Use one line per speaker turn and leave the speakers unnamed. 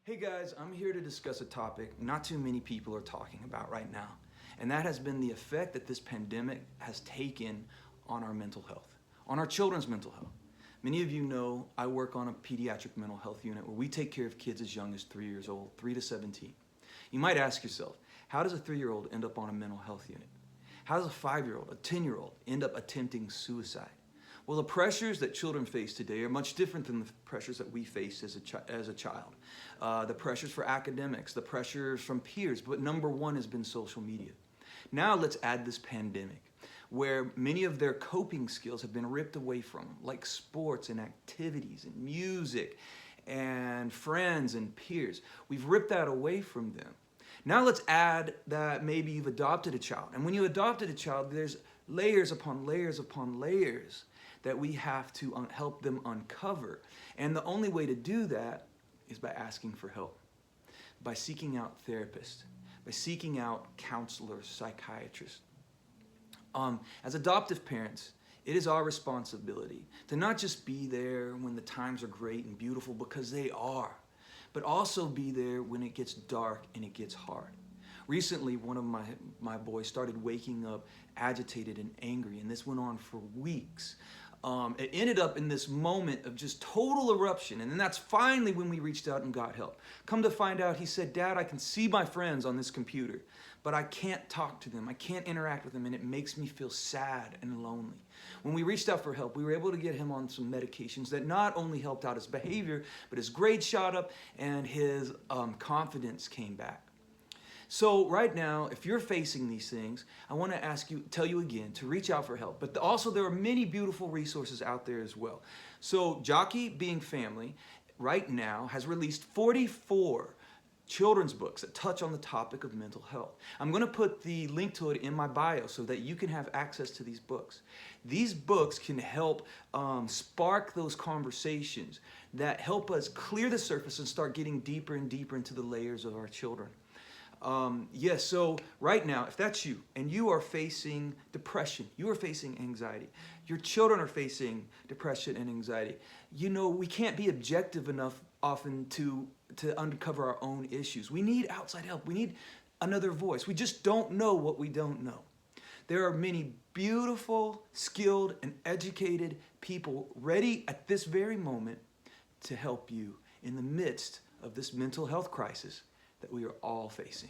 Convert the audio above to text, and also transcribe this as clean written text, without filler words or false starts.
Hey guys, I'm here to discuss a topic not too many people are talking about right now, and that has been the effect that this pandemic has taken on our mental health, on our children's mental health. Many of you know I work on a pediatric mental health unit where we take care of kids as young as 3 years old, 3 to 17. You might ask yourself, how does a 3-year-old end up on a mental health unit? How does a 5-year-old, a 10-year-old end up attempting suicide? Well, the pressures that children face today are much different than the pressures that we faced as a child. The pressures for academics, the pressures from peers, but number one has been social media. Now let's add this pandemic, where many of their coping skills have been ripped away from them, like sports and activities and music and friends and peers. We've ripped that away from them. Now let's add that maybe you've adopted a child. And when you adopted a child, there's layers upon layers upon layers that we have to help them uncover. And the only way to do that is by asking for help, by seeking out therapists, by seeking out counselors, psychiatrists. As adoptive parents, it is our responsibility to not just be there when the times are great and beautiful, because they are, but also be there when it gets dark and it gets hard. Recently, one of my boys started waking up agitated and angry, and this went on for weeks. It ended up in this moment of just total eruption, and then that's finally when we reached out and got help. Come to find out, he said, "Dad, I can see my friends on this computer, but I can't talk to them. I can't interact with them, and it makes me feel sad and lonely." When we reached out for help, we were able to get him on some medications that not only helped out his behavior, but his grades shot up and his confidence came back. So right now, if you're facing these things, I want to tell you again to reach out for help. But also there are many beautiful resources out there as well. So Jockey, being family, right now has released 44 children's books that touch on the topic of mental health. I'm going to put the link to it in my bio so that you can have access to these books. These books can help spark those conversations that help us clear the surface and start getting deeper and deeper into the layers of our children. Yes, so right now, if that's you and you are facing depression, you are facing anxiety, your children are facing depression and anxiety, you know, we can't be objective enough often to uncover our own issues. We need outside help. We need another voice. We just don't know what we don't know. There are many beautiful, skilled, and educated people ready at this very moment to help you in the midst of this mental health crisis that we are all facing.